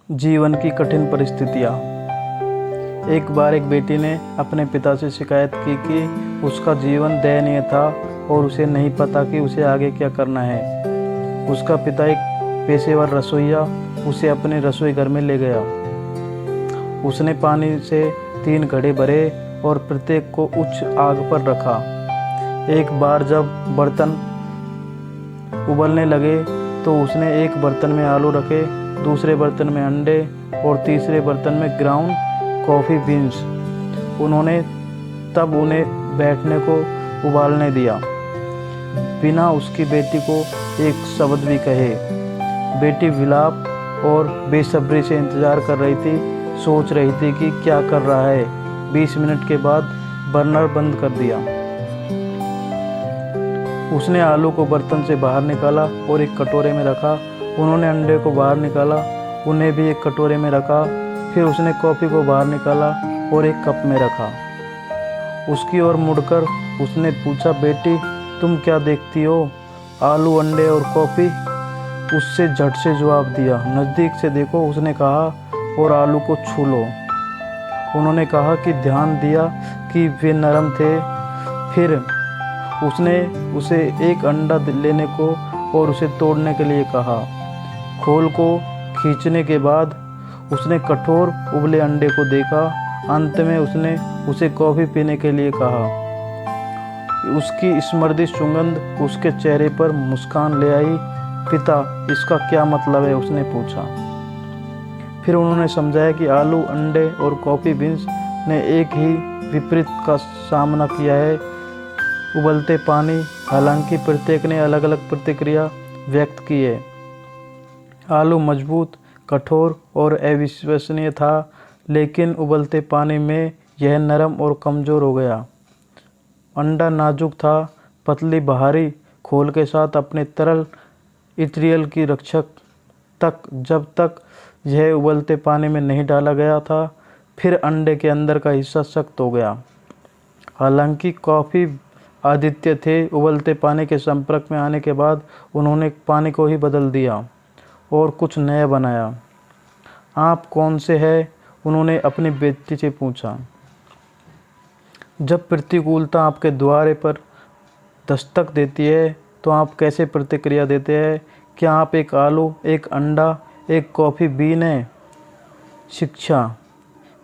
जीवन की कठिन परिस्थितियाँ। एक बार एक बेटी ने अपने पिता से शिकायत की कि उसका जीवन दयनीय था और उसे नहीं पता कि उसे आगे क्या करना है। उसका पिता एक पेशेवर रसोइया उसे अपने रसोई घर में ले गया। उसने पानी से 3 घड़े भरे और प्रत्येक को उच्च आग पर रखा। एक बार जब बर्तन उबलने लगे तो उसने एक बर्तन में आलू रखे, दूसरे बर्तन में अंडे और तीसरे बर्तन में ग्राउंड कॉफ़ी बीन्स। उन्होंने तब उन्हें बैठने को उबालने दिया, बिना उसकी बेटी को एक शब्द भी कहे। बेटी विलाप और बेसब्री से इंतज़ार कर रही थी, सोच रही थी कि क्या कर रहा है। 20 मिनट के बाद बर्नर बंद कर दिया। उसने आलू को बर्तन से बाहर निकाला और एक कटोरे में रखा। उन्होंने अंडे को बाहर निकाला, उन्हें भी एक कटोरे में रखा। फिर उसने कॉफ़ी को बाहर निकाला और एक कप में रखा। उसकी ओर मुड़कर उसने पूछा, बेटी तुम क्या देखती हो? आलू, अंडे और कॉफ़ी? उससे झट से जवाब दिया, नज़दीक से देखो, उसने कहा, और आलू को छू लो। उन्होंने कहा कि ध्यान दिया कि वे नरम थे। फिर उसने उसे एक अंडा लेने को और उसे तोड़ने के लिए कहा। खोल को खींचने के बाद उसने कठोर उबले अंडे को देखा। अंत में उसने उसे कॉफ़ी पीने के लिए कहा। उसकी स्मृति सुगंध उसके चेहरे पर मुस्कान ले आई। पिता, इसका क्या मतलब है? उसने पूछा। फिर उन्होंने समझाया कि आलू, अंडे और कॉफ़ी बीन्स ने एक ही विपरीत का सामना किया है, उबलते पानी। हालांकि प्रत्येक ने अलग अलग प्रतिक्रिया व्यक्त की है। आलू मजबूत, कठोर और अविश्वसनीय था, लेकिन उबलते पानी में यह नरम और कमज़ोर हो गया। अंडा नाजुक था, पतली बाहरी खोल के साथ अपने तरल इथेरियल की रक्षक तक, जब तक यह उबलते पानी में नहीं डाला गया था। फिर अंडे के अंदर का हिस्सा सख्त हो गया। हालांकि कॉफ़ी अद्वितीय थे, उबलते पानी के संपर्क में आने के बाद उन्होंने पानी को ही बदल दिया और कुछ नया बनाया। आप कौन से हैं? उन्होंने अपनी बेटी से पूछा। जब प्रतिकूलता आपके द्वार पर दस्तक देती है तो आप कैसे प्रतिक्रिया देते हैं? क्या आप एक आलू, एक अंडा, एक कॉफ़ी बीन हैं? शिक्षा।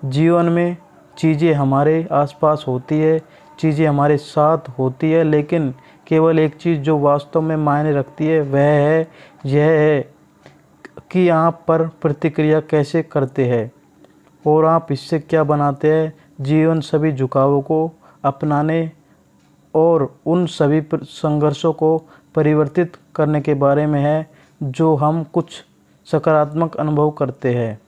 जीवन में चीज़ें हमारे आसपास होती है, चीज़ें हमारे साथ होती है, लेकिन केवल एक चीज़ जो वास्तव में मायने रखती है यह है कि आप पर प्रतिक्रिया कैसे करते हैं और आप इससे क्या बनाते हैं। जीवन सभी झुकावों को अपनाने और उन सभी संघर्षों को परिवर्तित करने के बारे में है जो हम कुछ सकारात्मक अनुभव करते हैं।